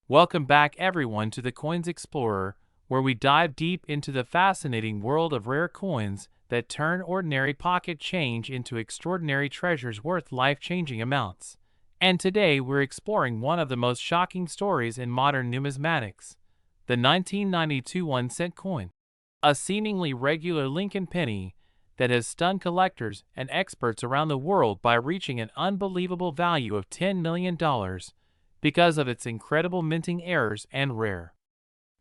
Welcome back everyone to the Coins Explorer, where we dive deep into the fascinating world of rare coins that turn ordinary pocket change into extraordinary treasures worth life-changing amounts. And today we're exploring one of the most shocking stories in modern numismatics, the 1992 1-cent coin. A seemingly regular Lincoln penny that has stunned collectors and experts around the world by reaching an unbelievable value of $10 million because of its incredible minting errors and rare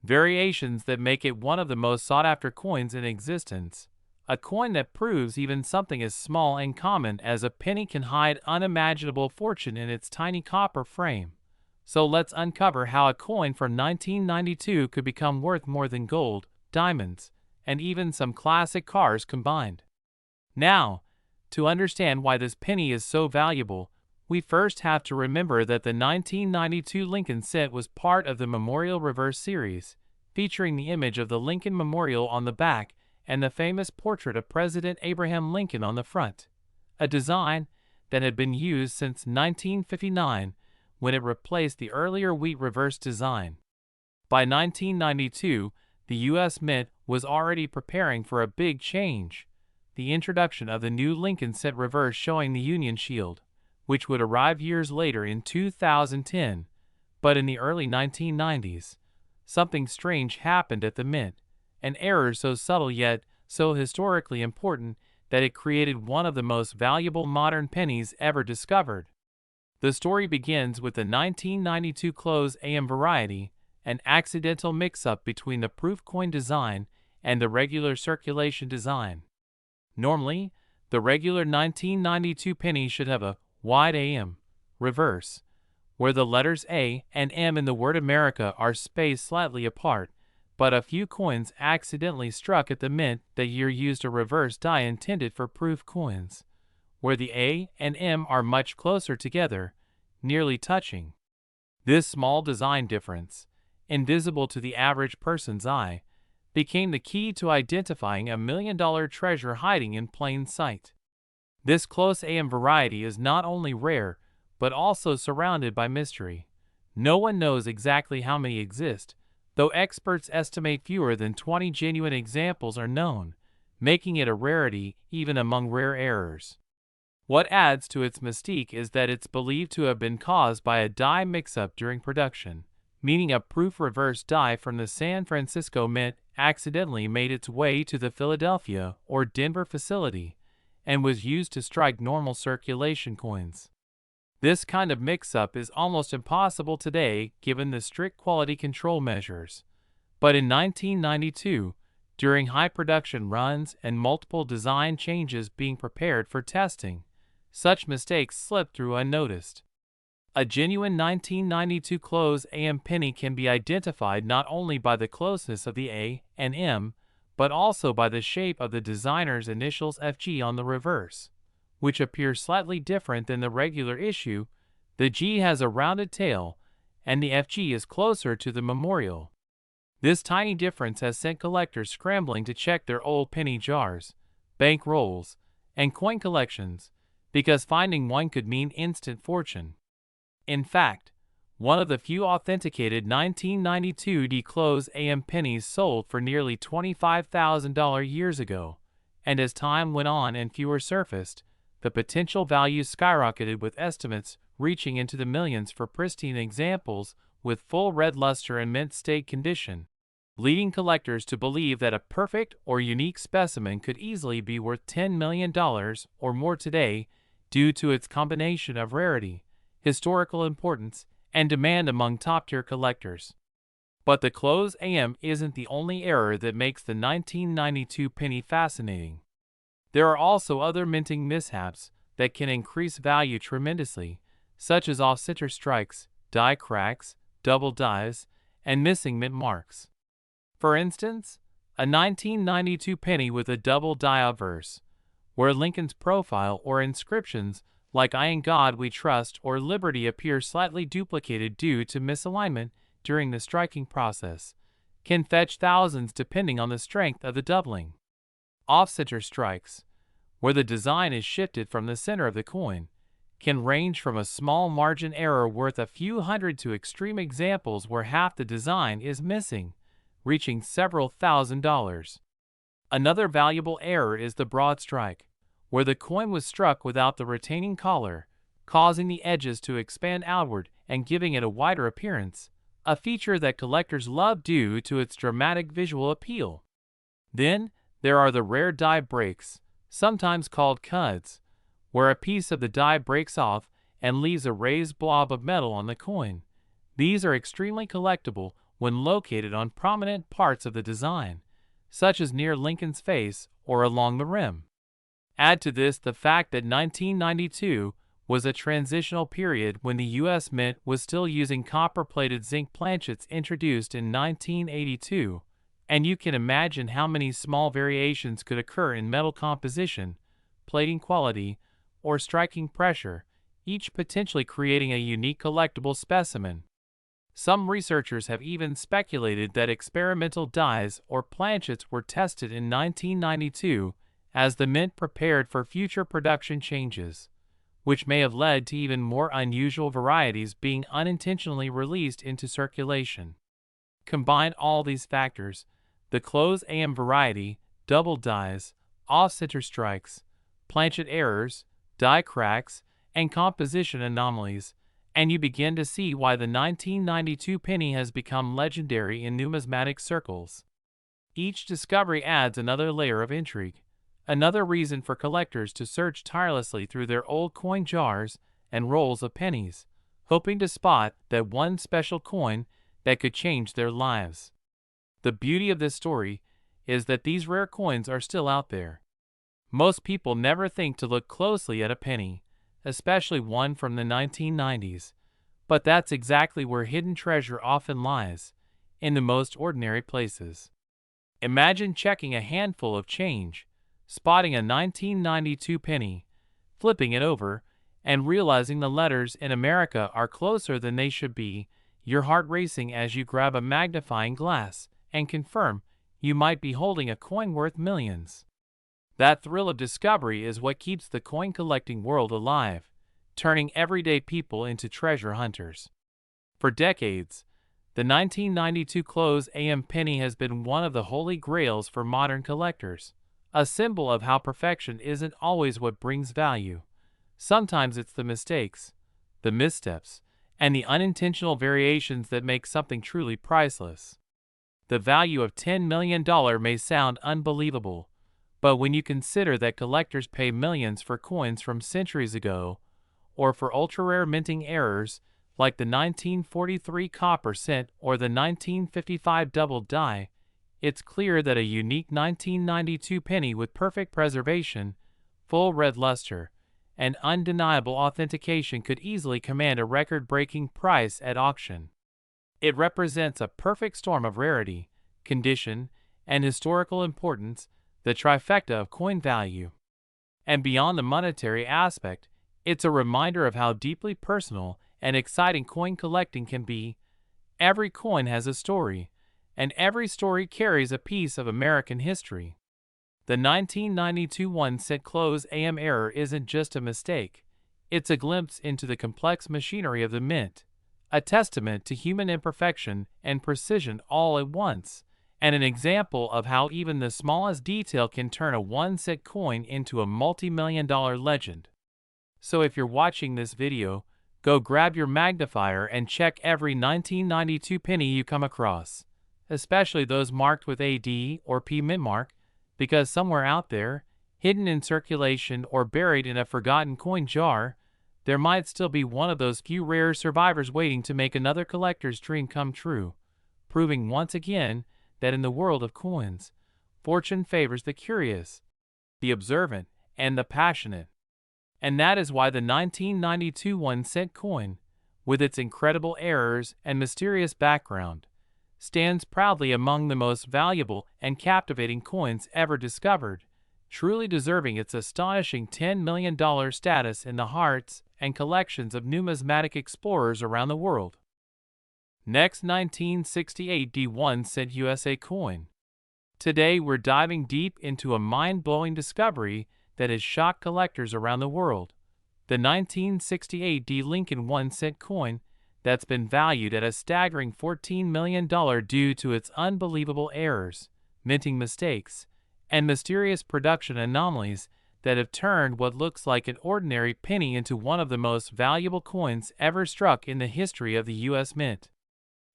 variations that make it one of the most sought-after coins in existence. A coin that proves even something as small and common as a penny can hide unimaginable fortune in its tiny copper frame. So let's uncover how a coin from 1992 could become worth more than gold, diamonds, and even some classic cars combined. Now, to understand why this penny is so valuable, we first have to remember that the 1992 Lincoln cent was part of the Memorial Reverse series, featuring the image of the Lincoln Memorial on the back and the famous portrait of President Abraham Lincoln on the front, a design that had been used since 1959 when it replaced the earlier wheat reverse design. By 1992, the U.S. Mint was already preparing for a big change, the introduction of the new Lincoln cent reverse showing the Union Shield, which would arrive years later in 2010. But in the early 1990s, something strange happened at the Mint, an error so subtle yet so historically important that it created one of the most valuable modern pennies ever discovered. The story begins with the 1992 close AM variety, an accidental mix-up between the proof coin design and the regular circulation design. Normally, the regular 1992 penny should have a wide AM reverse, where the letters A and M in the word America are spaced slightly apart, but a few coins accidentally struck at the Mint that year used a reverse die intended for proof coins, where the A and M are much closer together, nearly touching. This small design difference, invisible to the average person's eye, became the key to identifying a million-dollar treasure hiding in plain sight. This close AM variety is not only rare, but also surrounded by mystery. No one knows exactly how many exist, though experts estimate fewer than 20 genuine examples are known, making it a rarity even among rare errors. What adds to its mystique is that it's believed to have been caused by a die mix-up during production, meaning a proof reverse die from the San Francisco Mint accidentally made its way to the Philadelphia or Denver facility and was used to strike normal circulation coins. This kind of mix-up is almost impossible today given the strict quality control measures. But in 1992, during high production runs and multiple design changes being prepared for testing, such mistakes slipped through unnoticed. A genuine 1992 close AM penny can be identified not only by the closeness of the A and M, but also by the shape of the designer's initials FG on the reverse, which appears slightly different than the regular issue. The G has a rounded tail, and the FG is closer to the memorial. This tiny difference has sent collectors scrambling to check their old penny jars, bank rolls, and coin collections, because finding one could mean instant fortune. In fact, one of the few authenticated 1992 D-close AM pennies sold for nearly $25,000 years ago, and as time went on and fewer surfaced, the potential value skyrocketed with estimates reaching into the millions for pristine examples with full red luster and mint state condition, leading collectors to believe that a perfect or unique specimen could easily be worth $10 million or more today due to its combination of rarity, historical importance, and demand among top-tier collectors. But the close AM isn't the only error that makes the 1992 penny fascinating. There are also other minting mishaps that can increase value tremendously, such as off-center strikes, die cracks, double dies, and missing mint marks. For instance, a 1992 penny with a double die obverse, where Lincoln's profile or inscriptions like "I in God We Trust" or "Liberty" appear slightly duplicated due to misalignment during the striking process, can fetch thousands depending on the strength of the doubling. Off-center strikes, where the design is shifted from the center of the coin, can range from a small margin error worth a few hundred to extreme examples where half the design is missing, reaching several $1,000s. Another valuable error is the broad strike, where the coin was struck without the retaining collar, causing the edges to expand outward and giving it a wider appearance, a feature that collectors love due to its dramatic visual appeal. Then, there are the rare die breaks, sometimes called cuds, where a piece of the die breaks off and leaves a raised blob of metal on the coin. These are extremely collectible when located on prominent parts of the design, such as near Lincoln's face or along the rim. Add to this the fact that 1992 was a transitional period when the U.S. Mint was still using copper-plated zinc planchets introduced in 1982, and you can imagine how many small variations could occur in metal composition, plating quality, or striking pressure, each potentially creating a unique collectible specimen. Some researchers have even speculated that experimental dies or planchets were tested in 1992 as the Mint prepared for future production changes, which may have led to even more unusual varieties being unintentionally released into circulation. Combine all these factors, the close AM variety, double dies, off-center strikes, planchet errors, die cracks, and composition anomalies, and you begin to see why the 1992 penny has become legendary in numismatic circles. Each discovery adds another layer of intrigue, another reason for collectors to search tirelessly through their old coin jars and rolls of pennies, hoping to spot that one special coin that could change their lives. The beauty of this story is that these rare coins are still out there. Most people never think to look closely at a penny, especially one from the 1990s, but that's exactly where hidden treasure often lies, in the most ordinary places. Imagine checking a handful of change, spotting a 1992 penny, flipping it over, and realizing the letters in America are closer than they should be, your heart racing as you grab a magnifying glass and confirm you might be holding a coin worth millions. That thrill of discovery is what keeps the coin collecting world alive, turning everyday people into treasure hunters. For decades, the 1992 close AM penny has been one of the holy grails for modern collectors, a symbol of how perfection isn't always what brings value. Sometimes it's the mistakes, the missteps, and the unintentional variations that make something truly priceless. The value of $10 million may sound unbelievable, but when you consider that collectors pay millions for coins from centuries ago, or for ultra-rare minting errors like the 1943 copper cent or the 1955 double die, it's clear that a unique 1992 penny with perfect preservation, full red luster, and undeniable authentication could easily command a record-breaking price at auction. It represents a perfect storm of rarity, condition, and historical importance, the trifecta of coin value. And beyond the monetary aspect, it's a reminder of how deeply personal and exciting coin collecting can be. Every coin has a story, and every story carries a piece of American history. The 1992 1-cent close AM error isn't just a mistake, it's a glimpse into the complex machinery of the mint, a testament to human imperfection and precision all at once, and an example of how even the smallest detail can turn a 1-cent coin into a multi-million-dollar legend. So if you're watching this video, go grab your magnifier and check every 1992 penny you come across, especially those marked with AD or P mint mark, because somewhere out there, hidden in circulation or buried in a forgotten coin jar, there might still be one of those few rare survivors waiting to make another collector's dream come true, proving once again that in the world of coins, fortune favors the curious, the observant, and the passionate. And that is why the 1992 1-cent coin, with its incredible errors and mysterious background, stands proudly among the most valuable and captivating coins ever discovered, truly deserving its astonishing $10 million status in the hearts and collections of numismatic explorers around the world. Next, 1968 D1-cent USA coin. Today we're diving deep into a mind-blowing discovery that has shocked collectors around the world. the 1968 Lincoln 1-cent coin that's been valued at a staggering $14 million due to its unbelievable errors, minting mistakes, and mysterious production anomalies that have turned what looks like an ordinary penny into one of the most valuable coins ever struck in the history of the U.S. Mint.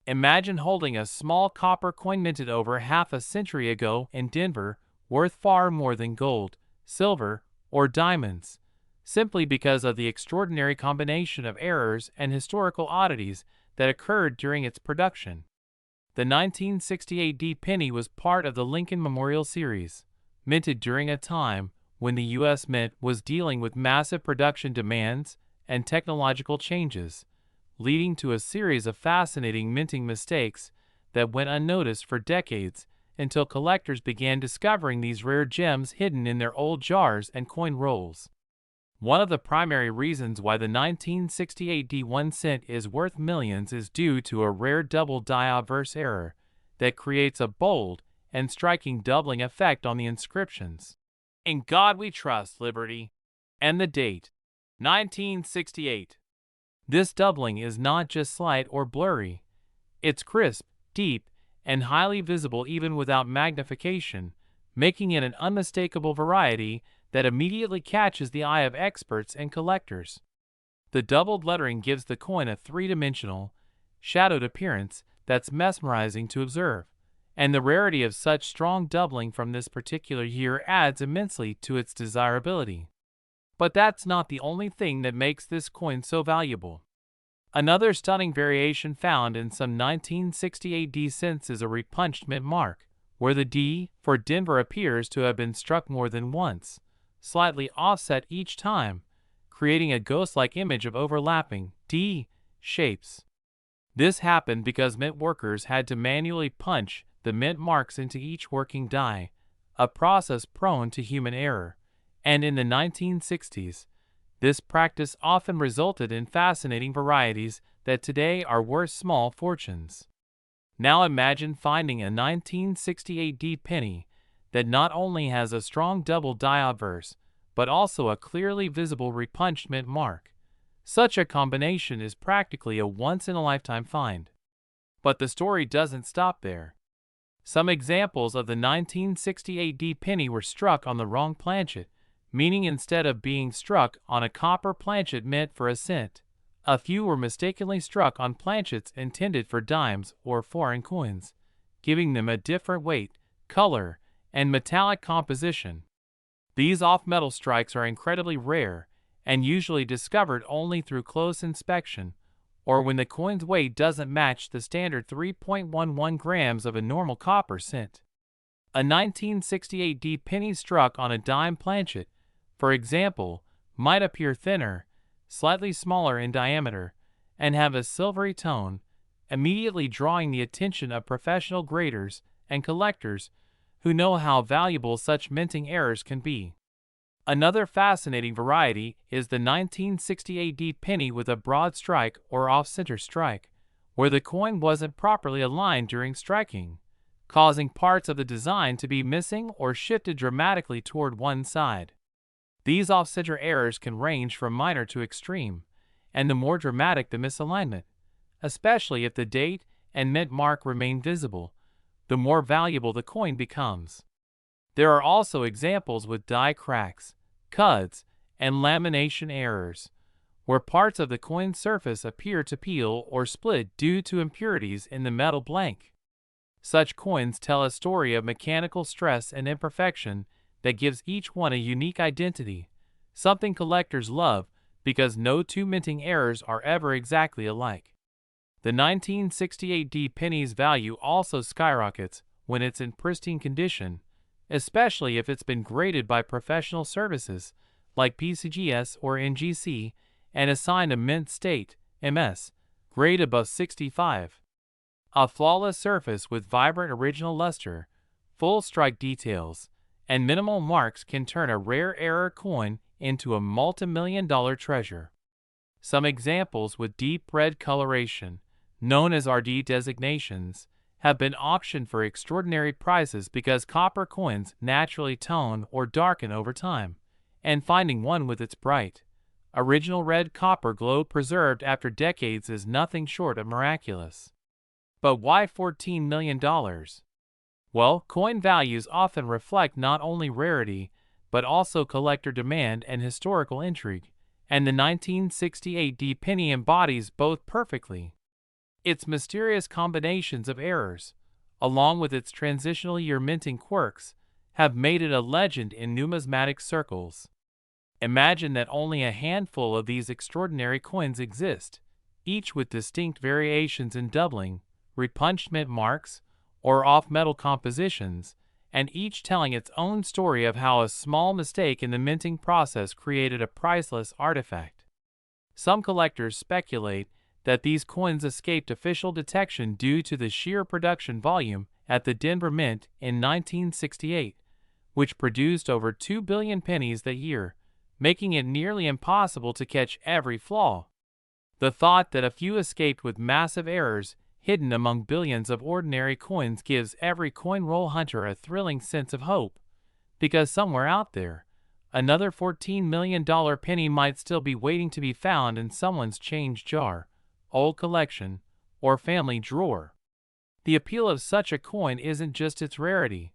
Imagine holding a small copper coin minted over half a century ago in Denver, worth far more than gold, silver, or diamonds, simply because of the extraordinary combination of errors and historical oddities that occurred during its production. The 1968 penny was part of the Lincoln Memorial Series, minted during a time when the U.S. Mint was dealing with massive production demands and technological changes, leading to a series of fascinating minting mistakes that went unnoticed for decades until collectors began discovering these rare gems hidden in their old jars and coin rolls. One of the primary reasons why the 1968 1 cent is worth millions is due to a rare double die obverse error that creates a bold and striking doubling effect on the inscriptions. "In God we trust, Liberty," and the date, 1968. This doubling is not just slight or blurry. It's crisp, deep, and highly visible even without magnification, making it an unmistakable variety that immediately catches the eye of experts and collectors. The doubled lettering gives the coin a three-dimensional, shadowed appearance that's mesmerizing to observe, and the rarity of such strong doubling from this particular year adds immensely to its desirability. But that's not the only thing that makes this coin so valuable. Another stunning variation found in some 1968 D cents is a repunched mint mark, where the D for Denver appears to have been struck more than once, slightly offset each time, creating a ghost-like image of overlapping D shapes. This happened because mint workers had to manually punch the mint marks into each working die, a process prone to human error, and in the 1960s, this practice often resulted in fascinating varieties that today are worth small fortunes. Now imagine finding a 1968 D penny that not only has a strong double die obverse, but also a clearly visible repunched mint mark. Such a combination is practically a once-in-a-lifetime find. But the story doesn't stop there. Some examples of the 1968 D penny were struck on the wrong planchet, meaning instead of being struck on a copper planchet meant for a cent, a few were mistakenly struck on planchets intended for dimes or foreign coins, giving them a different weight, color, and metallic composition. These off-metal strikes are incredibly rare and usually discovered only through close inspection, or when the coin's weight doesn't match the standard 3.11 grams of a normal copper cent. A 1968 D penny struck on a dime planchet, for example, might appear thinner, slightly smaller in diameter, and have a silvery tone, immediately drawing the attention of professional graders and collectors who know how valuable such minting errors can be. Another fascinating variety is the 1968 D penny with a broad strike or off-center strike, where the coin wasn't properly aligned during striking, causing parts of the design to be missing or shifted dramatically toward one side. These off-center errors can range from minor to extreme, and the more dramatic the misalignment, especially if the date and mint mark remain visible, the more valuable the coin becomes. There are also examples with die cracks, cuds, and lamination errors, where parts of the coin's surface appear to peel or split due to impurities in the metal blank. Such coins tell a story of mechanical stress and imperfection that gives each one a unique identity, something collectors love because no two minting errors are ever exactly alike. The 1968 D penny's value also skyrockets when it's in pristine condition, especially if it's been graded by professional services like PCGS or NGC and assigned a mint state (MS) grade above 65. A flawless surface with vibrant original luster, full strike details, and minimal marks can turn a rare error coin into a multi-million-dollar treasure. Some examples with deep red coloration, known as RD designations, have been auctioned for extraordinary prices because copper coins naturally tone or darken over time, and finding one with its bright, Original red copper globe preserved after decades is nothing short of miraculous. But why $14 million? Well, coin values often reflect not only rarity, but also collector demand and historical intrigue, and the 1968 D penny embodies both perfectly. Its mysterious combinations of errors, along with its transitional year minting quirks, have made it a legend in numismatic circles. Imagine that only a handful of these extraordinary coins exist, each with distinct variations in doubling, repunched mint marks, or off-metal compositions, and each telling its own story of how a small mistake in the minting process created a priceless artifact. Some collectors speculate that these coins escaped official detection due to the sheer production volume at the Denver Mint in 1968, which produced over 2 billion pennies that year, making it nearly impossible to catch every flaw. The thought that a few escaped with massive errors hidden among billions of ordinary coins gives every coin roll hunter a thrilling sense of hope, because somewhere out there, another $14 million penny might still be waiting to be found in someone's change jar, old collection, or family drawer. The appeal of such a coin isn't just its rarity,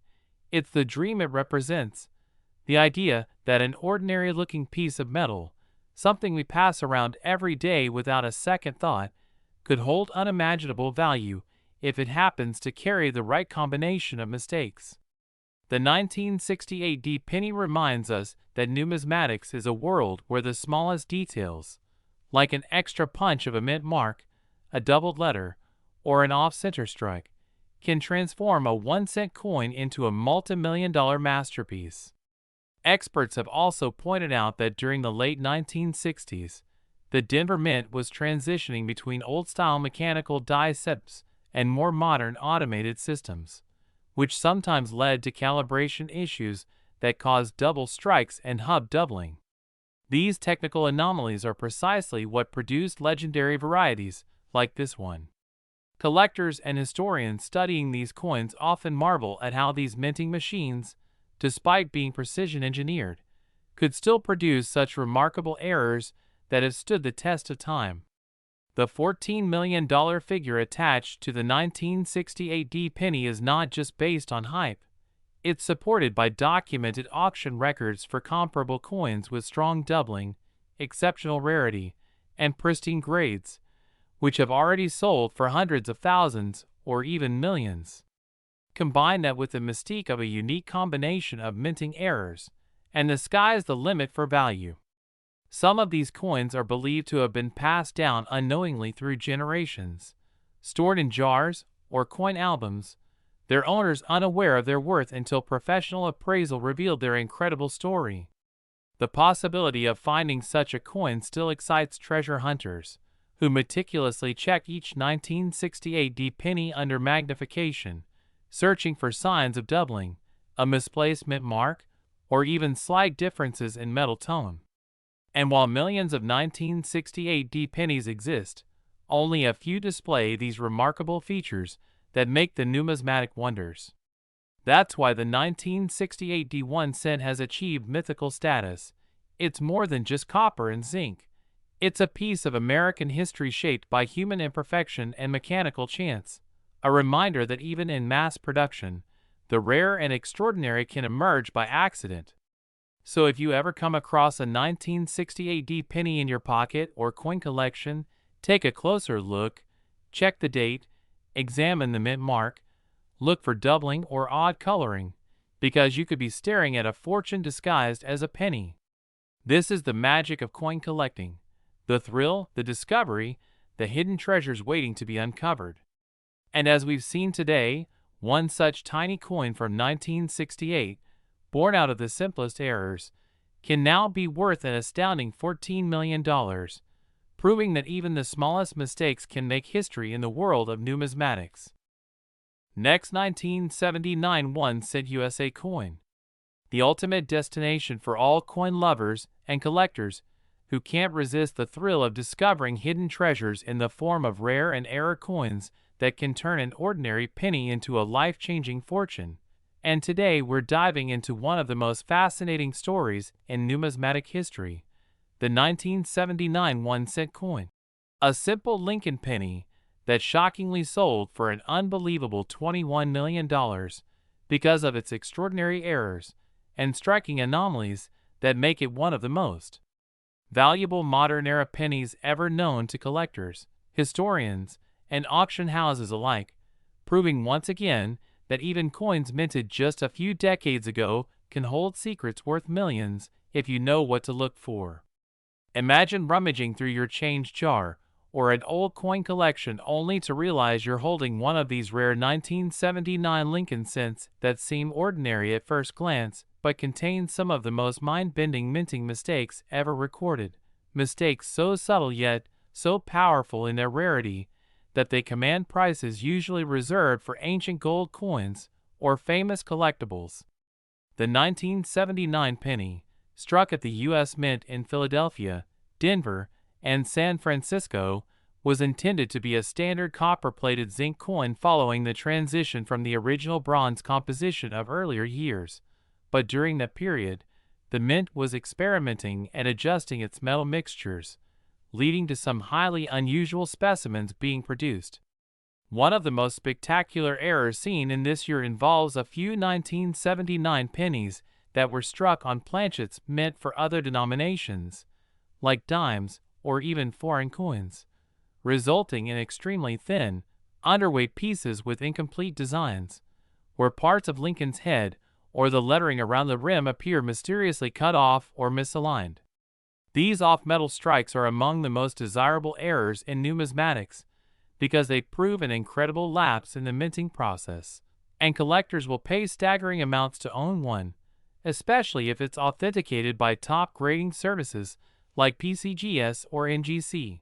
it's the dream it represents, the idea that an ordinary-looking piece of metal, something we pass around every day without a second thought, could hold unimaginable value if it happens to carry the right combination of mistakes. The 1968 D penny reminds us that numismatics is a world where the smallest details, like an extra punch of a mint mark, a doubled letter, or an off-center strike, can transform a 1-cent coin into a multi-million-dollar masterpiece. Experts have also pointed out that during the late 1960s, the Denver Mint was transitioning between old-style mechanical die sets and more modern automated systems, which sometimes led to calibration issues that caused double strikes and hub doubling. These technical anomalies are precisely what produced legendary varieties like this one. Collectors and historians studying these coins often marvel at how these minting machines, despite being precision engineered, could still produce such remarkable errors that have stood the test of time. The $14 million figure attached to the 1968 D penny is not just based on hype. It's supported by documented auction records for comparable coins with strong doubling, exceptional rarity, and pristine grades, which have already sold for hundreds of thousands or even millions. Combine that with the mystique of a unique combination of minting errors, and the sky's the limit for value. Some of these coins are believed to have been passed down unknowingly through generations, stored in jars or coin albums, their owners unaware of their worth until professional appraisal revealed their incredible story. The possibility of finding such a coin still excites treasure hunters, who meticulously check each 1968 D penny under magnification, searching for signs of doubling, a misplaced mint mark, or even slight differences in metal tone. And while millions of 1968 D pennies exist, only a few display these remarkable features that make the numismatic wonders. That's why the 1968 D 1 cent has achieved mythical status. It's more than just copper and zinc. It's a piece of American history shaped by human imperfection and mechanical chance, a reminder that even in mass production, the rare and extraordinary can emerge by accident. So if you ever come across a 1968 D penny in your pocket or coin collection, take a closer look, check the date, examine the mint mark, look for doubling or odd coloring, because you could be staring at a fortune disguised as a penny. This is the magic of coin collecting, the thrill, the discovery, the hidden treasures waiting to be uncovered. And as we've seen today, one such tiny coin from 1968, born out of the simplest errors, can now be worth an astounding $14 million, proving that even the smallest mistakes can make history in the world of numismatics. Next, 1979 1-cent USA coin. The ultimate destination for all coin lovers and collectors who can't resist the thrill of discovering hidden treasures in the form of rare and error coins that can turn an ordinary penny into a life-changing fortune. And today we're diving into one of the most fascinating stories in numismatic history, the 1979 1-cent coin. A simple Lincoln penny that shockingly sold for an unbelievable $21 million because of its extraordinary errors and striking anomalies that make it one of the most valuable modern-era pennies ever known to collectors, historians, and auction houses alike, proving once again that even coins minted just a few decades ago can hold secrets worth millions if you know what to look for. Imagine rummaging through your change jar or an old coin collection only to realize you're holding one of these rare 1979 Lincoln cents that seem ordinary at first glance but contain some of the most mind-bending minting mistakes ever recorded. Mistakes so subtle yet so powerful in their rarity that they command prices usually reserved for ancient gold coins or famous collectibles. The 1979 penny, struck at the U.S. Mint in Philadelphia, Denver, and San Francisco, was intended to be a standard copper-plated zinc coin following the transition from the original bronze composition of earlier years. But during that period, the Mint was experimenting and adjusting its metal mixtures, leading to some highly unusual specimens being produced. One of the most spectacular errors seen in this year involves a few 1979 pennies that were struck on planchets meant for other denominations, like dimes or even foreign coins, resulting in extremely thin, underweight pieces with incomplete designs, where parts of Lincoln's head or the lettering around the rim appear mysteriously cut off or misaligned. These off-metal strikes are among the most desirable errors in numismatics because they prove an incredible lapse in the minting process, and collectors will pay staggering amounts to own one, especially if it's authenticated by top grading services like PCGS or NGC.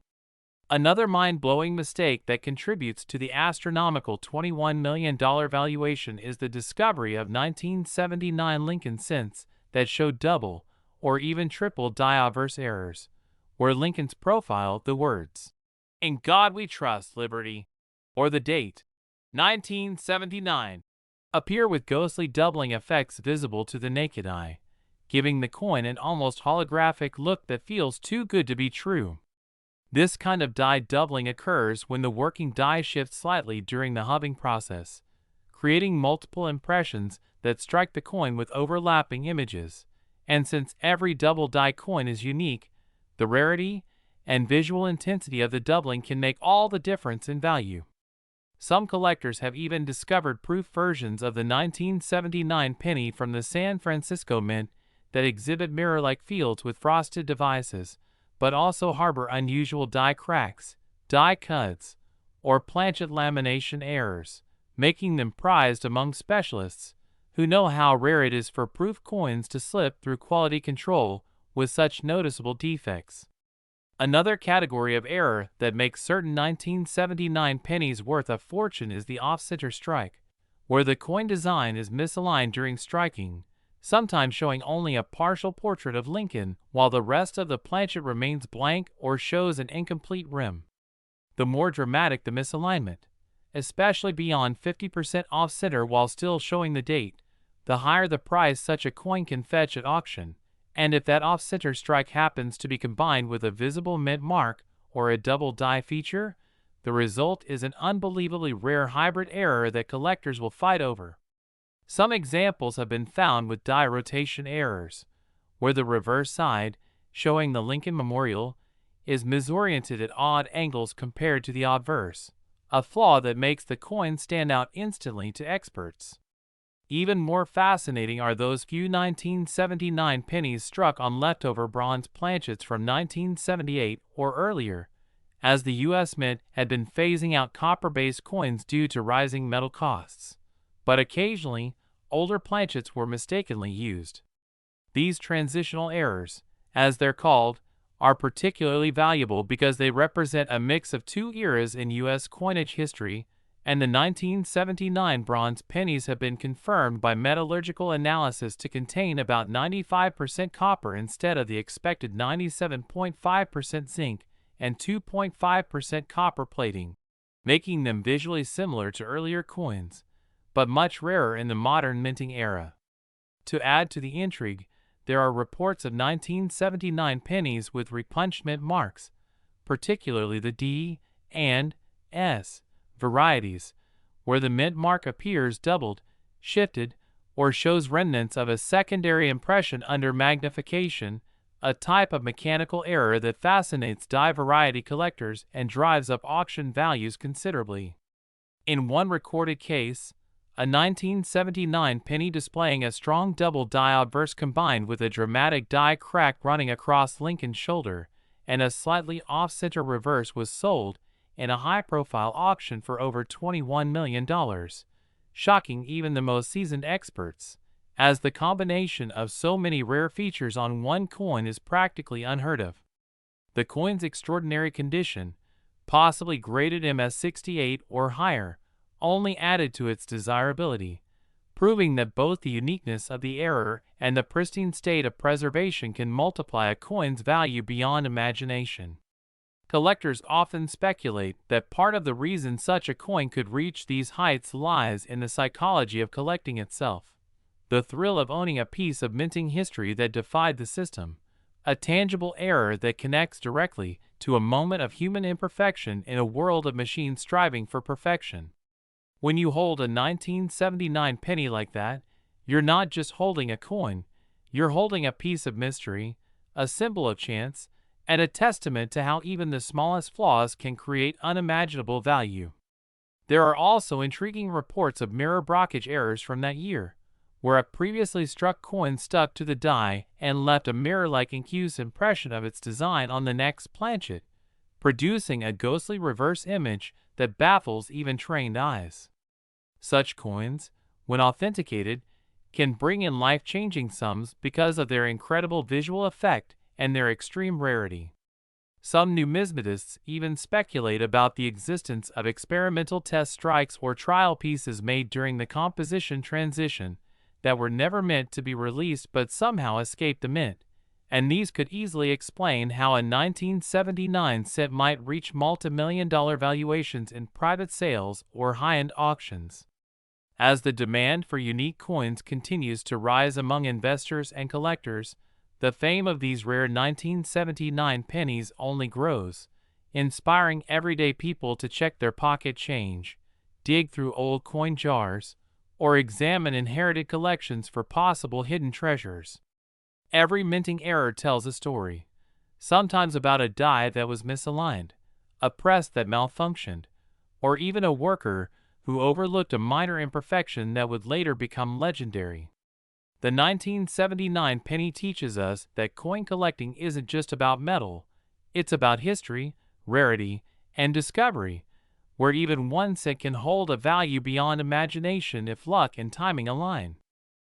Another mind-blowing mistake that contributes to the astronomical $21 million valuation is the discovery of 1979 Lincoln cents that show double or even triple die-averse errors, where Lincoln's profile, the words, "In God We Trust, Liberty," or the date, 1979, appear with ghostly doubling effects visible to the naked eye, giving the coin an almost holographic look that feels too good to be true. This kind of die doubling occurs when the working die shifts slightly during the hubbing process, creating multiple impressions that strike the coin with overlapping images. And since every double die coin is unique, the rarity and visual intensity of the doubling can make all the difference in value. Some collectors have even discovered proof versions of the 1979 penny from the San Francisco Mint that exhibit mirror-like fields with frosted devices, but also harbor unusual die cracks, die cuts, or planchet lamination errors, making them prized among specialists who know how rare it is for proof coins to slip through quality control with such noticeable defects. Another category of error that makes certain 1979 pennies worth a fortune is the off-center strike, where the coin design is misaligned during striking, sometimes showing only a partial portrait of Lincoln while the rest of the planchet remains blank or shows an incomplete rim. The more dramatic the misalignment, especially beyond 50% off-center while still showing the date, the higher the price such a coin can fetch at auction, and if that off-center strike happens to be combined with a visible mint mark or a double die feature, the result is an unbelievably rare hybrid error that collectors will fight over. Some examples have been found with die rotation errors, where the reverse side, showing the Lincoln Memorial, is misoriented at odd angles compared to the obverse, a flaw that makes the coin stand out instantly to experts. Even more fascinating are those few 1979 pennies struck on leftover bronze planchets from 1978 or earlier, as the U.S. Mint had been phasing out copper-based coins due to rising metal costs. But occasionally, older planchets were mistakenly used. These transitional errors, as they're called, are particularly valuable because they represent a mix of two eras in U.S. coinage history, and the 1979 bronze pennies have been confirmed by metallurgical analysis to contain about 95% copper instead of the expected 97.5% zinc and 2.5% copper plating, making them visually similar to earlier coins, but much rarer in the modern minting era. To add to the intrigue, there are reports of 1979 pennies with repunched mint marks, particularly the D and S varieties, where the mint mark appears doubled, shifted, or shows remnants of a secondary impression under magnification, a type of mechanical error that fascinates die variety collectors and drives up auction values considerably. In one recorded case, a 1979 penny displaying a strong double die obverse combined with a dramatic die crack running across Lincoln's shoulder and a slightly off-center reverse was sold in a high-profile auction for over $21 million, shocking even the most seasoned experts, as the combination of so many rare features on one coin is practically unheard of. The coin's extraordinary condition, possibly graded MS-68 or higher, only added to its desirability, proving that both the uniqueness of the error and the pristine state of preservation can multiply a coin's value beyond imagination. Collectors often speculate that part of the reason such a coin could reach these heights lies in the psychology of collecting itself. The thrill of owning a piece of minting history that defied the system, a tangible error that connects directly to a moment of human imperfection in a world of machines striving for perfection. When you hold a 1979 penny like that, you're not just holding a coin, you're holding a piece of mystery, a symbol of chance, and a testament to how even the smallest flaws can create unimaginable value. There are also intriguing reports of mirror blockage errors from that year, where a previously struck coin stuck to the die and left a mirror-like incused impression of its design on the next planchet, producing a ghostly reverse image that baffles even trained eyes. Such coins, when authenticated, can bring in life-changing sums because of their incredible visual effect and their extreme rarity. Some numismatists even speculate about the existence of experimental test strikes or trial pieces made during the composition transition that were never meant to be released but somehow escaped the mint, and these could easily explain how a 1979 set might reach multi-million-dollar valuations in private sales or high-end auctions. As the demand for unique coins continues to rise among investors and collectors, the fame of these rare 1979 pennies only grows, inspiring everyday people to check their pocket change, dig through old coin jars, or examine inherited collections for possible hidden treasures. Every minting error tells a story, sometimes about a die that was misaligned, a press that malfunctioned, or even a worker who overlooked a minor imperfection that would later become legendary. The 1979 penny teaches us that coin collecting isn't just about metal, it's about history, rarity, and discovery, where even one cent can hold a value beyond imagination if luck and timing align.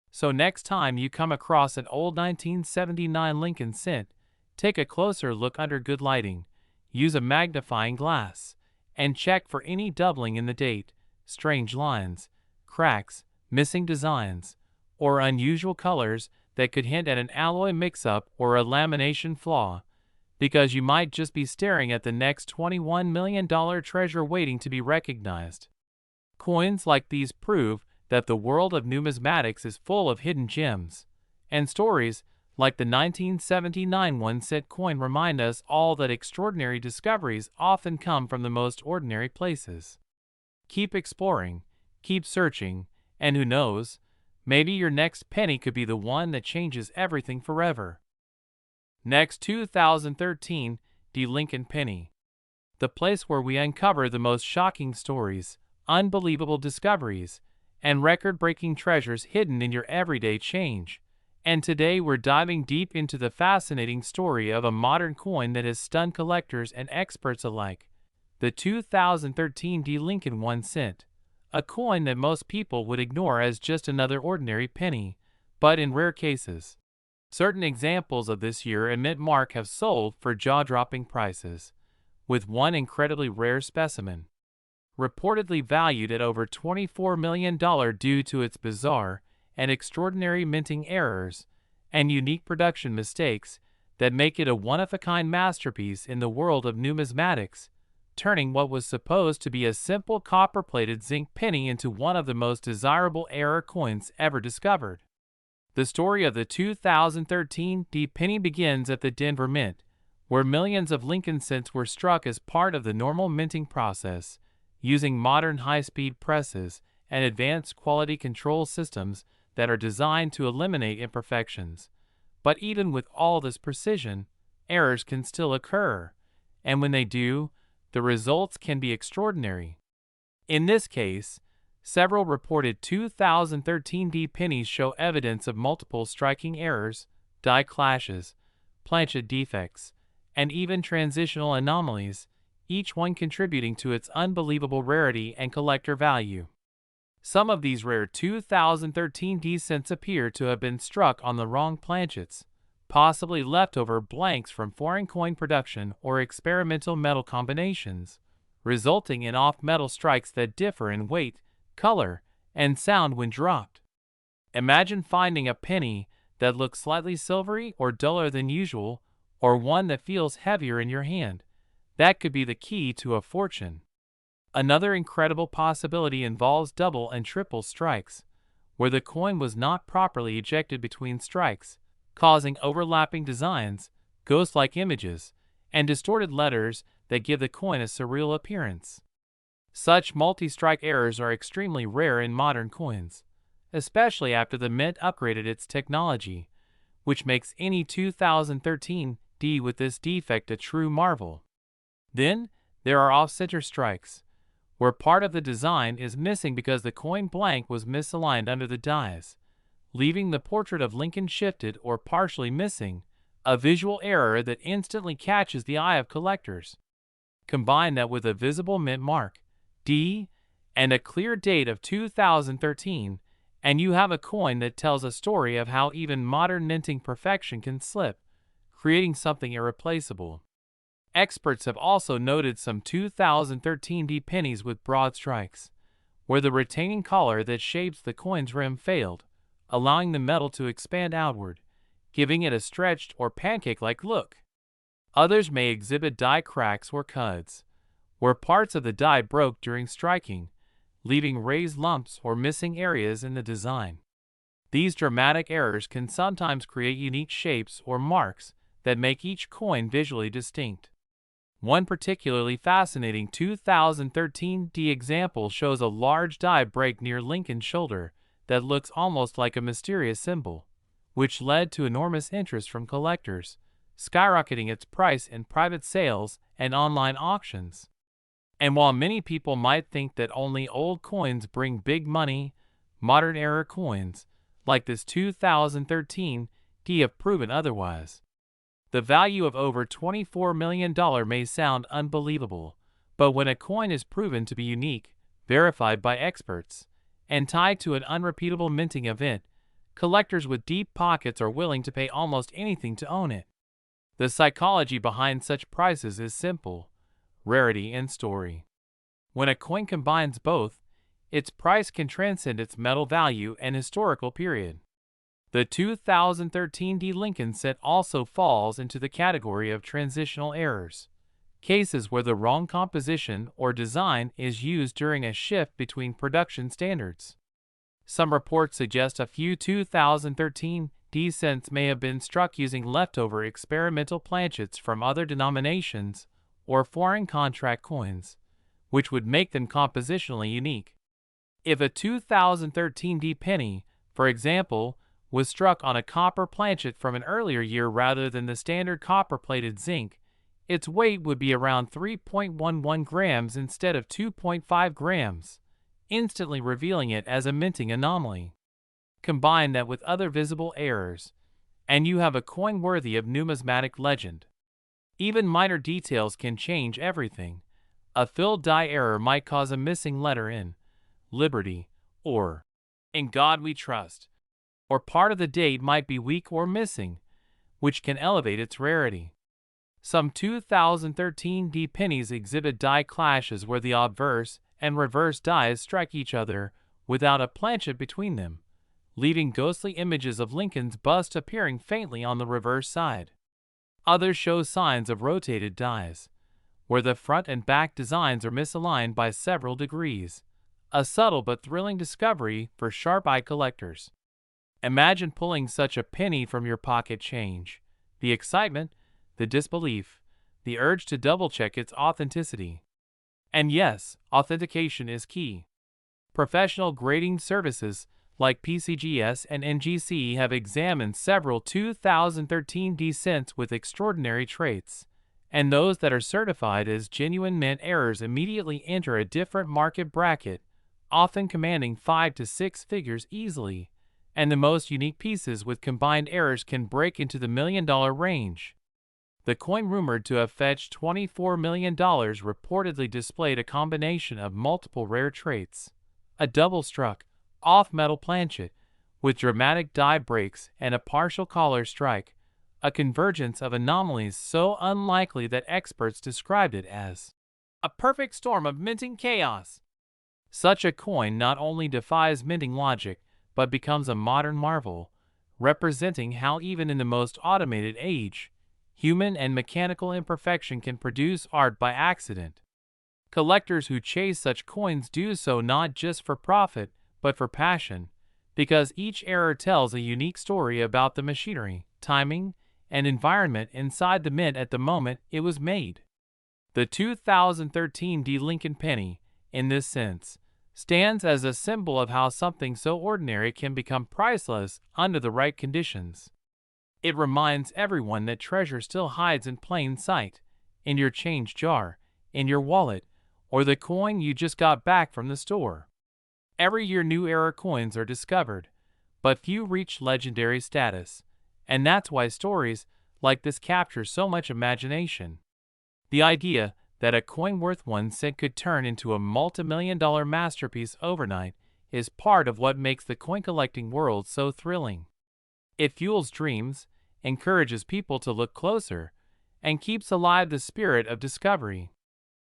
So next time you come across an old 1979 Lincoln cent, take a closer look under good lighting, use a magnifying glass, and check for any doubling in the date, strange lines, cracks, missing designs, or unusual colors that could hint at an alloy mix-up or a lamination flaw, because you might just be staring at the next $21 million treasure waiting to be recognized. Coins like these prove that the world of numismatics is full of hidden gems, and stories like the 1979 one-cent coin remind us all that extraordinary discoveries often come from the most ordinary places. Keep exploring, keep searching, and who knows, maybe your next penny could be the one that changes everything forever. Next, 2013, the Lincoln Penny. The place where we uncover the most shocking stories, unbelievable discoveries, and record-breaking treasures hidden in your everyday change. And today we're diving deep into the fascinating story of a modern coin that has stunned collectors and experts alike. The 2013 D. Lincoln 1 cent. A coin that most people would ignore as just another ordinary penny, but in rare cases. Certain examples of this year and mint mark have sold for jaw-dropping prices, with one incredibly rare specimen, reportedly valued at over $24 million due to its bizarre and extraordinary minting errors and unique production mistakes that make it a one-of-a-kind masterpiece in the world of numismatics, turning what was supposed to be a simple copper-plated zinc penny into one of the most desirable error coins ever discovered. The story of the 2013 D penny begins at the Denver Mint, where millions of Lincoln cents were struck as part of the normal minting process, using modern high-speed presses and advanced quality control systems that are designed to eliminate imperfections. But even with all this precision, errors can still occur, and when they do, the results can be extraordinary. In this case, several reported 2013 D pennies show evidence of multiple striking errors, die clashes, planchet defects, and even transitional anomalies, each one contributing to its unbelievable rarity and collector value. Some of these rare 2013 D cents appear to have been struck on the wrong planchets, possibly leftover blanks from foreign coin production or experimental metal combinations, resulting in off-metal strikes that differ in weight, color, and sound when dropped. Imagine finding a penny that looks slightly silvery or duller than usual, or one that feels heavier in your hand. That could be the key to a fortune. Another incredible possibility involves double and triple strikes, where the coin was not properly ejected between strikes, causing overlapping designs, ghost-like images, and distorted letters that give the coin a surreal appearance. Such multi-strike errors are extremely rare in modern coins, especially after the Mint upgraded its technology, which makes any 2013 D with this defect a true marvel. Then, there are off-center strikes, where part of the design is missing because the coin blank was misaligned under the dies, leaving the portrait of Lincoln shifted or partially missing, a visual error that instantly catches the eye of collectors. Combine that with a visible mint mark, D, and a clear date of 2013, and you have a coin that tells a story of how even modern minting perfection can slip, creating something irreplaceable. Experts have also noted some 2013 D pennies with broad strikes, where the retaining collar that shapes the coin's rim failed, allowing the metal to expand outward, giving it a stretched or pancake-like look. Others may exhibit die cracks or cuds, where parts of the die broke during striking, leaving raised lumps or missing areas in the design. These dramatic errors can sometimes create unique shapes or marks that make each coin visually distinct. One particularly fascinating 2013 D example shows a large die break near Lincoln's shoulder that looks almost like a mysterious symbol, which led to enormous interest from collectors, skyrocketing its price in private sales and online auctions. And while many people might think that only old coins bring big money, modern era coins, like this 2013 D, have proven otherwise. The value of over $24 million may sound unbelievable, but when a coin is proven to be unique, verified by experts, and tied to an unrepeatable minting event, collectors with deep pockets are willing to pay almost anything to own it. The psychology behind such prices is simple: rarity and story. When a coin combines both, its price can transcend its metal value and historical period. The 2013 D Lincoln set also falls into the category of transitional errors, cases where the wrong composition or design is used during a shift between production standards. Some reports suggest a few 2013 D cents may have been struck using leftover experimental planchets from other denominations or foreign contract coins, which would make them compositionally unique. If a 2013 D penny, for example, was struck on a copper planchet from an earlier year rather than the standard copper-plated zinc, its weight would be around 3.11 grams instead of 2.5 grams, instantly revealing it as a minting anomaly. Combine that with other visible errors, and you have a coin worthy of numismatic legend. Even minor details can change everything. A filled die error might cause a missing letter in Liberty or In God We Trust, or part of the date might be weak or missing, which can elevate its rarity. Some 2013 D pennies exhibit die clashes where the obverse and reverse dies strike each other without a planchet between them, leaving ghostly images of Lincoln's bust appearing faintly on the reverse side. Others show signs of rotated dies, where the front and back designs are misaligned by several degrees, a subtle but thrilling discovery for sharp-eyed collectors. Imagine pulling such a penny from your pocket change. The excitement, the disbelief, the urge to double-check its authenticity. And yes, authentication is key. Professional grading services like PCGS and NGC have examined several 2013 D cents with extraordinary traits, and those that are certified as genuine mint errors immediately enter a different market bracket, often commanding 5 to 6 figures easily, and the most unique pieces with combined errors can break into the $1 million range. The coin rumored to have fetched $24 million reportedly displayed a combination of multiple rare traits: a double-struck, off-metal planchet, with dramatic die breaks and a partial collar strike, a convergence of anomalies so unlikely that experts described it as a perfect storm of minting chaos. Such a coin not only defies minting logic, but becomes a modern marvel, representing how even in the most automated age, human and mechanical imperfection can produce art by accident. Collectors who chase such coins do so not just for profit, but for passion, because each error tells a unique story about the machinery, timing, and environment inside the mint at the moment it was made. The 2013 D Lincoln Penny, in this sense, stands as a symbol of how something so ordinary can become priceless under the right conditions. It reminds everyone that treasure still hides in plain sight, in your change jar, in your wallet, or the coin you just got back from the store. Every year new era coins are discovered, but few reach legendary status, and that's why stories like this capture so much imagination. The idea that a coin worth 1 cent could turn into a multi-million-dollar masterpiece overnight is part of what makes the coin collecting world so thrilling. It fuels dreams, encourages people to look closer, and keeps alive the spirit of discovery.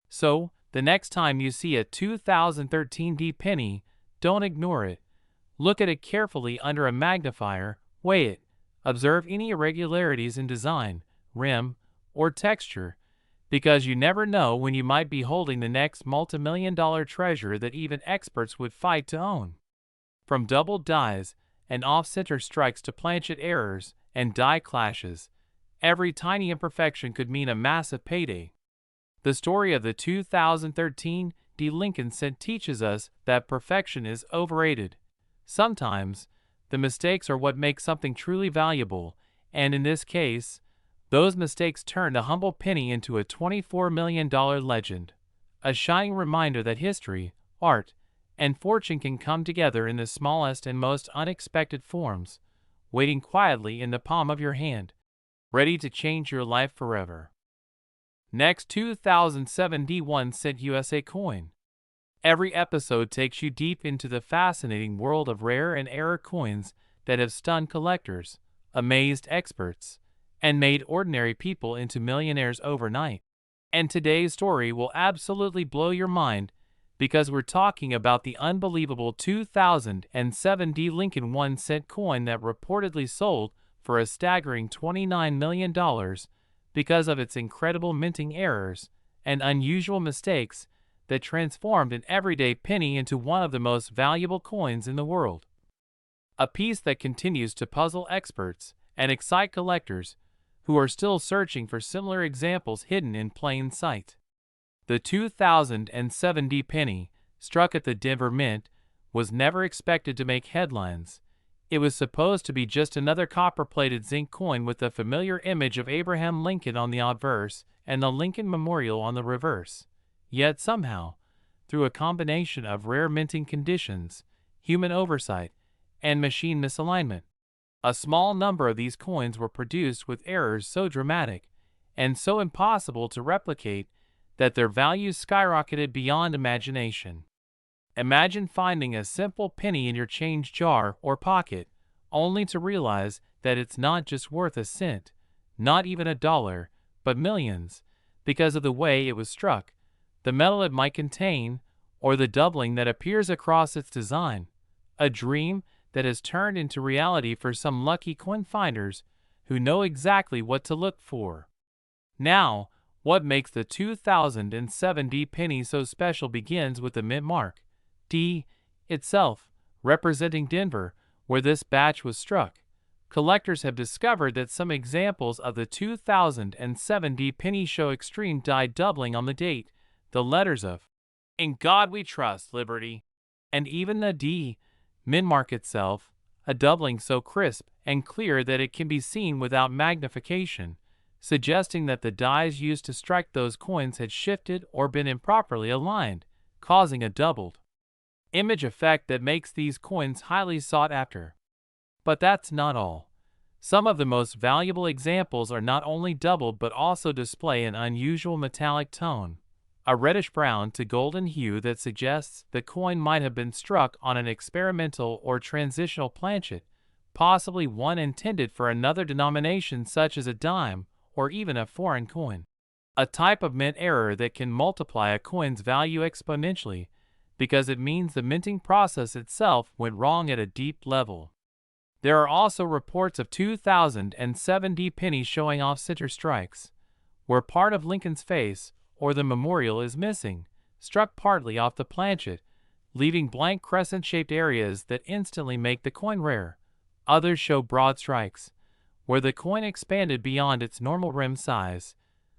So, the next time you see a 2013 D penny, don't ignore it. Look at it carefully under a magnifier, weigh it, observe any irregularities in design, rim, or texture, because you never know when you might be holding the next multi-million-dollar treasure that even experts would fight to own. From double dies and off-center strikes to planchet errors and die clashes, every tiny imperfection could mean a massive payday. The story of the 2013 D Lincoln cent teaches us that perfection is overrated. Sometimes, the mistakes are what make something truly valuable, and in this case, those mistakes turned a humble penny into a $24 million legend, a shining reminder that history, art, and fortune can come together in the smallest and most unexpected forms, waiting quietly in the palm of your hand, ready to change your life forever. Next, 2007 D1 cent USA coin. Every episode takes you deep into the fascinating world of rare and error coins that have stunned collectors, amazed experts, and made ordinary people into millionaires overnight. And today's story will absolutely blow your mind, because we're talking about the unbelievable 2007 D Lincoln 1 cent coin that reportedly sold for a staggering $29 million because of its incredible minting errors and unusual mistakes that transformed an everyday penny into one of the most valuable coins in the world. A piece that continues to puzzle experts and excite collectors who are still searching for similar examples hidden in plain sight. The 2007 D penny, struck at the Denver Mint, was never expected to make headlines. It was supposed to be just another copper-plated zinc coin with the familiar image of Abraham Lincoln on the obverse and the Lincoln Memorial on the reverse. Yet somehow, through a combination of rare minting conditions, human oversight, and machine misalignment, a small number of these coins were produced with errors so dramatic and so impossible to replicate that their values skyrocketed beyond imagination. Imagine finding a simple penny in your change jar or pocket, only to realize that it's not just worth a cent, not even $1, but millions, because of the way it was struck, the metal it might contain, or the doubling that appears across its design. A dream that has turned into reality for some lucky coin finders who know exactly what to look for. Now, what makes the 2007 D penny so special begins with the mint mark. D itself, representing Denver, where this batch was struck. Collectors have discovered that some examples of the 2007 D penny show extreme die doubling on the date, the letters of "In God We Trust, Liberty," and even the D mint mark itself, a doubling so crisp and clear that it can be seen without magnification, suggesting that the dies used to strike those coins had shifted or been improperly aligned, causing a doubled image effect that makes these coins highly sought after. But that's not all. Some of the most valuable examples are not only doubled but also display an unusual metallic tone, a reddish-brown to golden hue that suggests the coin might have been struck on an experimental or transitional planchet, possibly one intended for another denomination such as a dime or even a foreign coin. A type of mint error that can multiply a coin's value exponentially because it means the minting process itself went wrong at a deep level. There are also reports of 2007 D pennies showing off center strikes, where part of Lincoln's face or the memorial is missing, struck partly off the planchet, leaving blank crescent-shaped areas that instantly make the coin rare. Others show broad strikes, where the coin expanded beyond its normal rim size,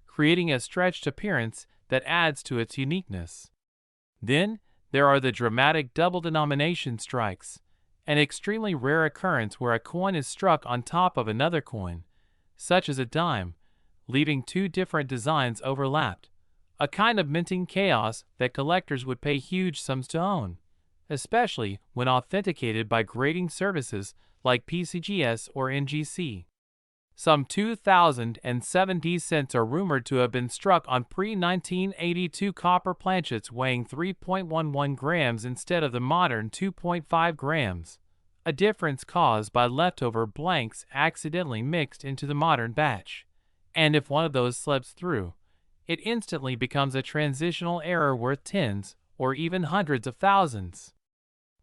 creating a stretched appearance that adds to its uniqueness. Then, there are the dramatic double denomination strikes, an extremely rare occurrence where a coin is struck on top of another coin, such as a dime, leaving two different designs overlapped, a kind of minting chaos that collectors would pay huge sums to own, especially when authenticated by grading services like PCGS or NGC. Some 2007 D cents are rumored to have been struck on pre-1982 copper planchets weighing 3.11 grams instead of the modern 2.5 grams, a difference caused by leftover blanks accidentally mixed into the modern batch. And if one of those slips through, it instantly becomes a transitional error worth tens or even hundreds of thousands.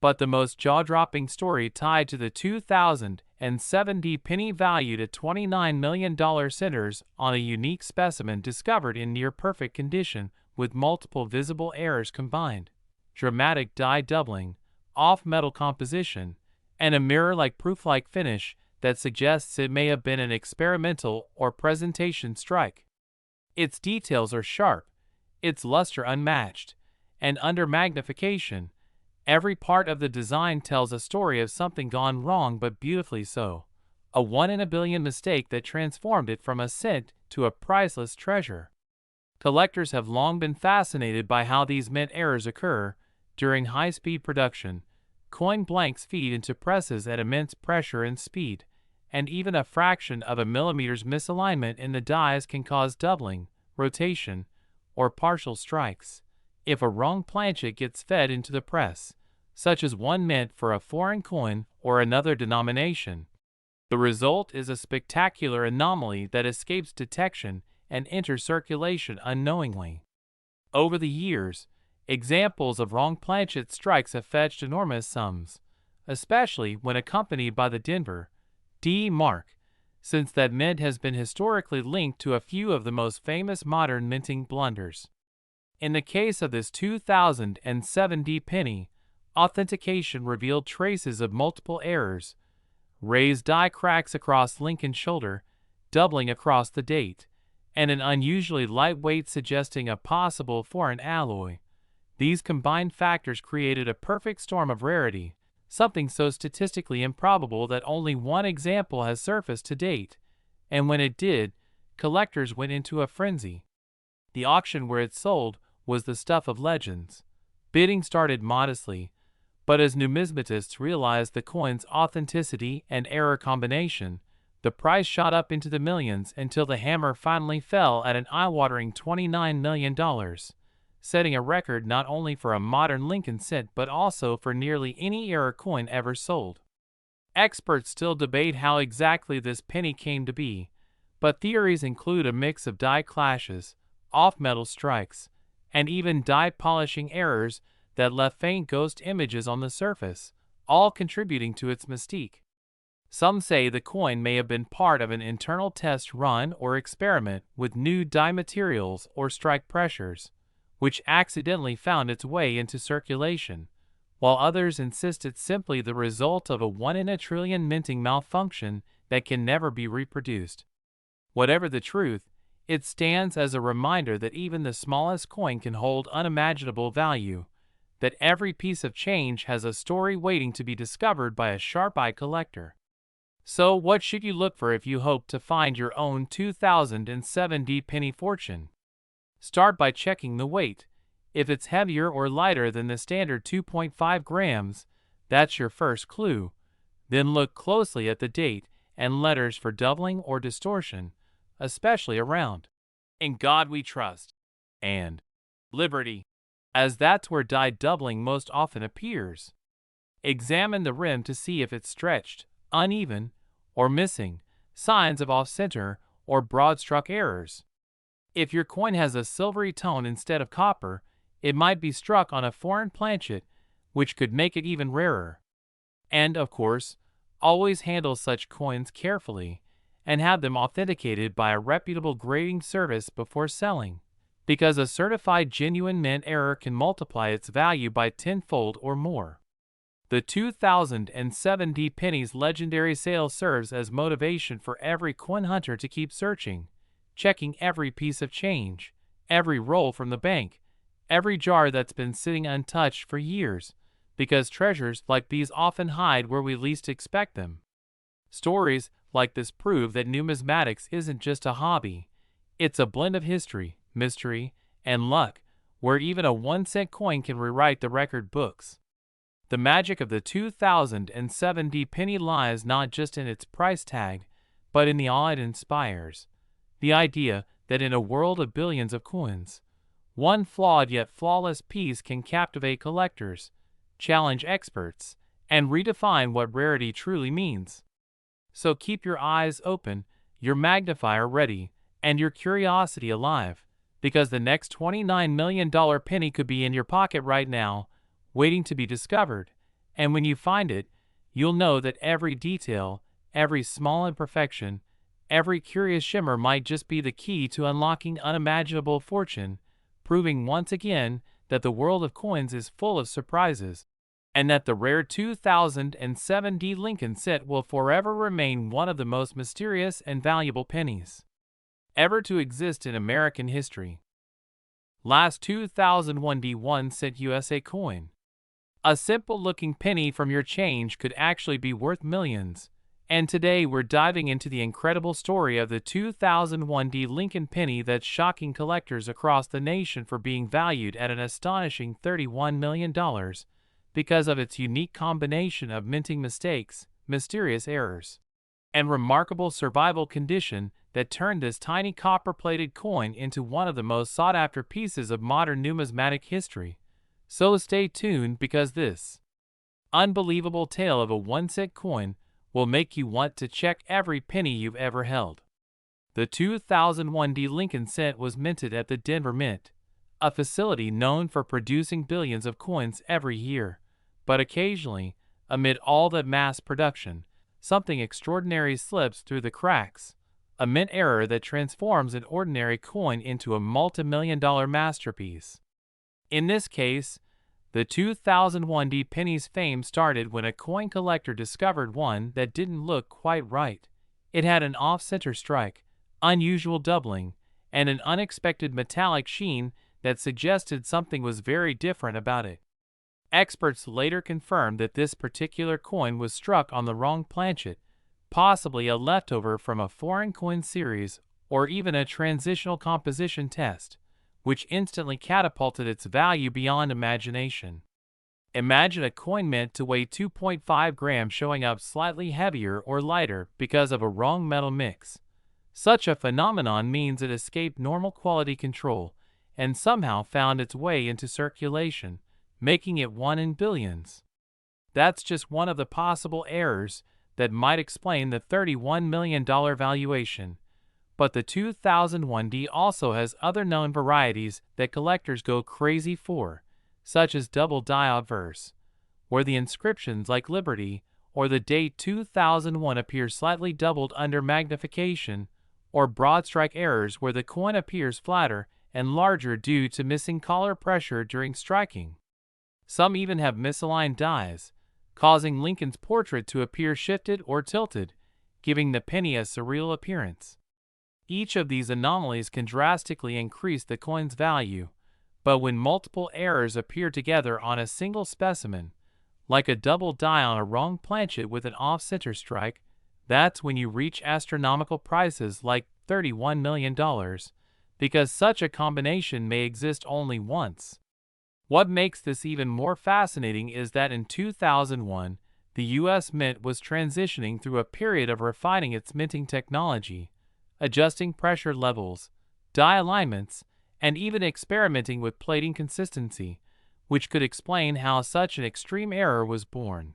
But the most jaw-dropping story tied to the 2007 D penny valued at $29 million centers on a unique specimen discovered in near-perfect condition with multiple visible errors combined, dramatic die doubling, off-metal composition, and a mirror-like proof-like finish that suggests it may have been an experimental or presentation strike. Its details are sharp, its luster unmatched, and under magnification, every part of the design tells a story of something gone wrong but beautifully so, a one-in-a-billion mistake that transformed it from a cent to a priceless treasure. Collectors have long been fascinated by how these mint errors occur. During high-speed production, coin blanks feed into presses at immense pressure and speed, and even a fraction of a millimeter's misalignment in the dies can cause doubling, rotation, or partial strikes. If a wrong planchet gets fed into the press, such as one meant for a foreign coin or another denomination, the result is a spectacular anomaly that escapes detection and enters circulation unknowingly. Over the years, examples of wrong planchet strikes have fetched enormous sums, especially when accompanied by the Denver D mark, since that mint has been historically linked to a few of the most famous modern minting blunders. In the case of this 2007 D penny, authentication revealed traces of multiple errors, raised die cracks across Lincoln's shoulder, doubling across the date, and an unusually light weight suggesting a possible foreign alloy. These combined factors created a perfect storm of rarity, something so statistically improbable that only one example has surfaced to date, and when it did, collectors went into a frenzy. The auction where it sold was the stuff of legends. Bidding started modestly, but as numismatists realized the coin's authenticity and error combination, the price shot up into the millions until the hammer finally fell at an eye-watering $29 million, setting a record not only for a modern Lincoln cent but also for nearly any error coin ever sold. Experts still debate how exactly this penny came to be, but theories include a mix of die clashes, off-metal strikes, and even die polishing errors that left faint ghost images on the surface, all contributing to its mystique. Some say the coin may have been part of an internal test run or experiment with new die materials or strike pressures, which accidentally found its way into circulation, while others insist it's simply the result of a 1 in a trillion minting malfunction that can never be reproduced. Whatever the truth, it stands as a reminder that even the smallest coin can hold unimaginable value, that every piece of change has a story waiting to be discovered by a sharp-eyed collector. So, what should you look for if you hope to find your own 2007 penny fortune? Start by checking the weight. If it's heavier or lighter than the standard 2.5 grams, that's your first clue. Then look closely at the date and letters for doubling or distortion, especially around "In God We Trust" and "Liberty," as that's where die doubling most often appears. Examine the rim to see if it's stretched, uneven, or missing signs of off-center or broad-stroke errors. If your coin has a silvery tone instead of copper, it might be struck on a foreign planchet, which could make it even rarer. And, of course, always handle such coins carefully and have them authenticated by a reputable grading service before selling, because a certified genuine mint error can multiply its value by tenfold or more. The 2007 penny's legendary sale serves as motivation for every coin hunter to keep searching, checking every piece of change, every roll from the bank, every jar that's been sitting untouched for years, because treasures like these often hide where we least expect them. Stories like this prove that numismatics isn't just a hobby. It's a blend of history, mystery, and luck, where even a 1-cent coin can rewrite the record books. The magic of the 2007 penny lies not just in its price tag, but in the awe it inspires. The idea that in a world of billions of coins, one flawed yet flawless piece can captivate collectors, challenge experts, and redefine what rarity truly means. So keep your eyes open, your magnifier ready, and your curiosity alive, because the next $29 million penny could be in your pocket right now, waiting to be discovered. And when you find it, you'll know that every detail, every small imperfection, every curious shimmer might just be the key to unlocking unimaginable fortune, proving once again that the world of coins is full of surprises, and that the rare 2007 Lincoln cent will forever remain one of the most mysterious and valuable pennies ever to exist in American history. Last 2001 1-cent USA coin. A simple-looking penny from your change could actually be worth millions, and today we're diving into the incredible story of the 2001 Lincoln penny that's shocking collectors across the nation for being valued at an astonishing $31 million because of its unique combination of minting mistakes, mysterious errors, and remarkable survival condition that turned this tiny copper-plated coin into one of the most sought-after pieces of modern numismatic history. So stay tuned, because this unbelievable tale of a 1-cent coin will make you want to check every penny you've ever held. The 2001 Lincoln cent was minted at the Denver Mint, a facility known for producing billions of coins every year. But occasionally, amid all that mass production, something extraordinary slips through the cracks, a mint error that transforms an ordinary coin into a multi-million-dollar masterpiece. In this case, the 2001 penny's fame started when a coin collector discovered one that didn't look quite right. It had an off-center strike, unusual doubling, and an unexpected metallic sheen that suggested something was very different about it. Experts later confirmed that this particular coin was struck on the wrong planchet, possibly a leftover from a foreign coin series or even a transitional composition test, which instantly catapulted its value beyond imagination. Imagine a coin meant to weigh 2.5 grams showing up slightly heavier or lighter because of a wrong metal mix. Such a phenomenon means it escaped normal quality control and somehow found its way into circulation, making it one in billions. That's just one of the possible errors that might explain the $31 million valuation. But the 2001 also has other known varieties that collectors go crazy for, such as double die obverse, where the inscriptions like Liberty or the date 2001 appear slightly doubled under magnification, or broad strike errors where the coin appears flatter and larger due to missing collar pressure during striking. Some even have misaligned dies, causing Lincoln's portrait to appear shifted or tilted, giving the penny a surreal appearance. Each of these anomalies can drastically increase the coin's value, but when multiple errors appear together on a single specimen, like a double die on a wrong planchet with an off-center strike, that's when you reach astronomical prices like $31 million, because such a combination may exist only once. What makes this even more fascinating is that in 2001, the U.S. Mint was transitioning through a period of refining its minting technology, adjusting pressure levels, die alignments, and even experimenting with plating consistency, which could explain how such an extreme error was born.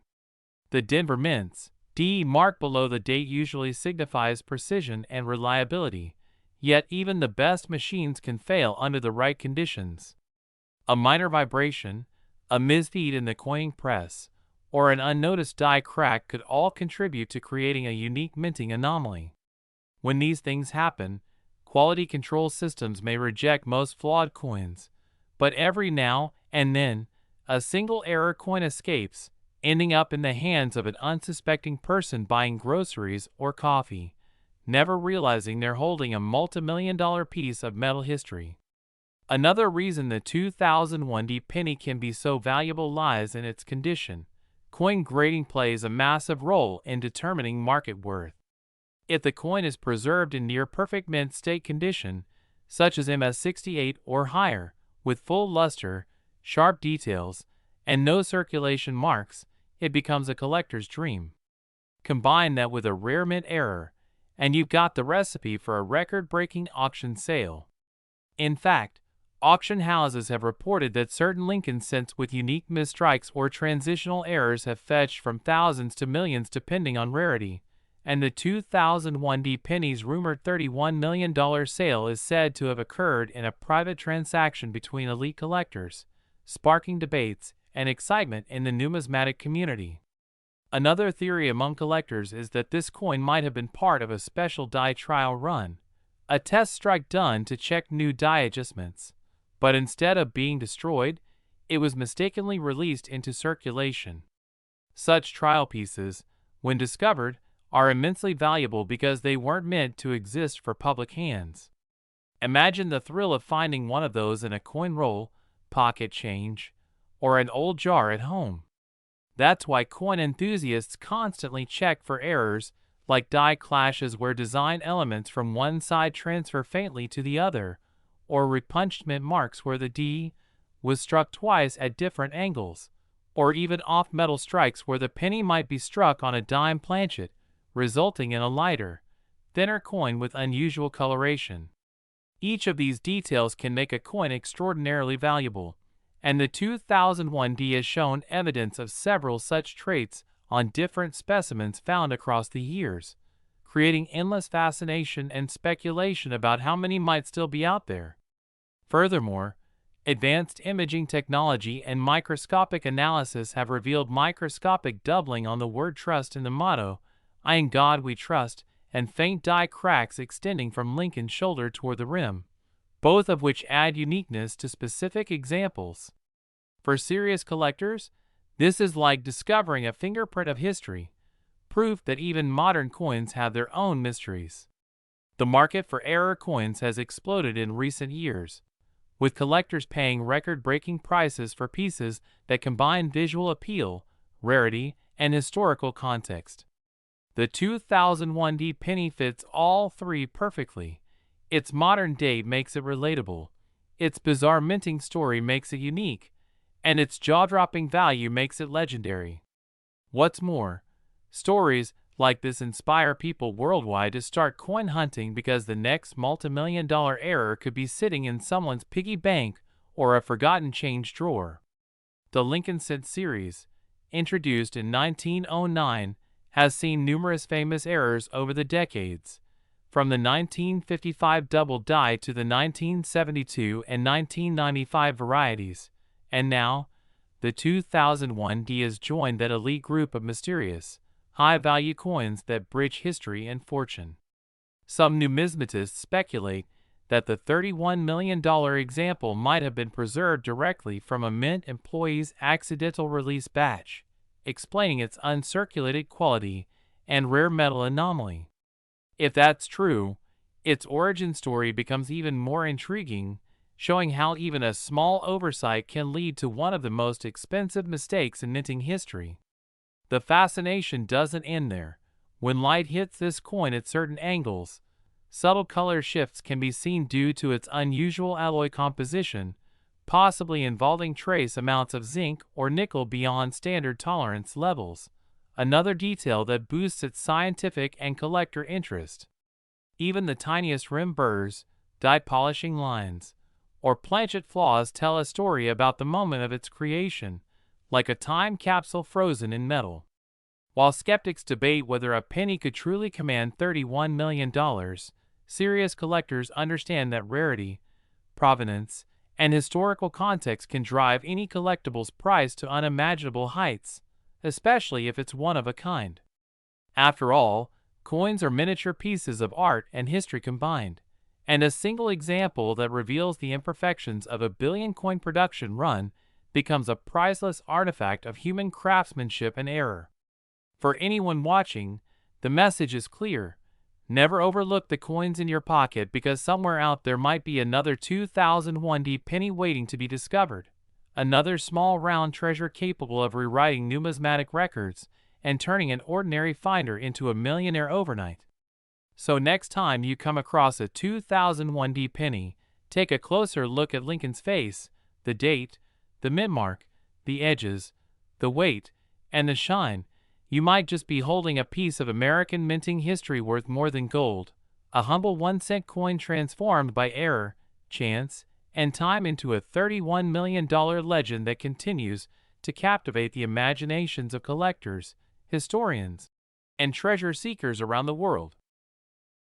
The Denver Mint's D mark below the date usually signifies precision and reliability, yet even the best machines can fail under the right conditions. A minor vibration, a misfeed in the coin press, or an unnoticed die crack could all contribute to creating a unique minting anomaly. When these things happen, quality control systems may reject most flawed coins, but every now and then, a single error coin escapes, ending up in the hands of an unsuspecting person buying groceries or coffee, never realizing they're holding a multi-million-dollar piece of metal history. Another reason the 2001 D penny can be so valuable lies in its condition. Coin grading plays a massive role in determining market worth. If the coin is preserved in near-perfect mint state condition, such as MS68 or higher, with full luster, sharp details, and no circulation marks, it becomes a collector's dream. Combine that with a rare mint error, and you've got the recipe for a record-breaking auction sale. In fact, auction houses have reported that certain Lincoln cents with unique misstrikes or transitional errors have fetched from thousands to millions depending on rarity, and the 2001 D penny's rumored $31 million sale is said to have occurred in a private transaction between elite collectors, sparking debates and excitement in the numismatic community. Another theory among collectors is that this coin might have been part of a special die trial run, a test strike done to check new die adjustments, but instead of being destroyed, it was mistakenly released into circulation. Such trial pieces, when discovered, are immensely valuable because they weren't meant to exist for public hands. Imagine the thrill of finding one of those in a coin roll, pocket change, or an old jar at home. That's why coin enthusiasts constantly check for errors, like die clashes where design elements from one side transfer faintly to the other, or repunched mint marks where the D was struck twice at different angles, or even off-metal strikes where the penny might be struck on a dime planchet, resulting in a lighter, thinner coin with unusual coloration. Each of these details can make a coin extraordinarily valuable, and the 2001 D has shown evidence of several such traits on different specimens found across the years, creating endless fascination and speculation about how many might still be out there. Furthermore, advanced imaging technology and microscopic analysis have revealed microscopic doubling on the word trust in the motto, "In God We Trust," and faint die cracks extending from Lincoln's shoulder toward the rim, both of which add uniqueness to specific examples. For serious collectors, this is like discovering a fingerprint of history, proof that even modern coins have their own mysteries. The market for error coins has exploded in recent years, with collectors paying record-breaking prices for pieces that combine visual appeal, rarity, and historical context. The 2001 D penny fits all three perfectly. Its modern date makes it relatable, its bizarre minting story makes it unique, and its jaw-dropping value makes it legendary. What's more, stories like this inspire people worldwide to start coin hunting because the next multi-million-dollar error could be sitting in someone's piggy bank or a forgotten change drawer. The Lincoln Cent series, introduced in 1909, has seen numerous famous errors over the decades, from the 1955 double die to the 1972 and 1995 varieties, and now, the 2001 D has joined that elite group of mysterious, high-value coins that bridge history and fortune. Some numismatists speculate that the $31 million example might have been preserved directly from a mint employee's accidental release batch, explaining its uncirculated quality and rare metal anomaly. If that's true, its origin story becomes even more intriguing, showing how even a small oversight can lead to one of the most expensive mistakes in minting history. The fascination doesn't end there. When light hits this coin at certain angles, subtle color shifts can be seen due to its unusual alloy composition, possibly involving trace amounts of zinc or nickel beyond standard tolerance levels, another detail that boosts its scientific and collector interest. Even the tiniest rim burrs, die polishing lines, or planchet flaws tell a story about the moment of its creation, like a time capsule frozen in metal. While skeptics debate whether a penny could truly command $31 million, serious collectors understand that rarity, provenance, and historical context can drive any collectible's price to unimaginable heights, especially if it's one of a kind. After all, coins are miniature pieces of art and history combined, and a single example that reveals the imperfections of a billion-coin production run becomes a priceless artifact of human craftsmanship and error. For anyone watching, the message is clear. Never overlook the coins in your pocket, because somewhere out there might be another 2001D penny waiting to be discovered. Another small round treasure capable of rewriting numismatic records and turning an ordinary finder into a millionaire overnight. So next time you come across a 2001D penny, take a closer look at Lincoln's face, the date, the mint mark, the edges, the weight, and the shine. You might just be holding a piece of American minting history worth more than gold, a humble 1-cent coin transformed by error, chance, and time into a $31 million legend that continues to captivate the imaginations of collectors, historians, and treasure seekers around the world.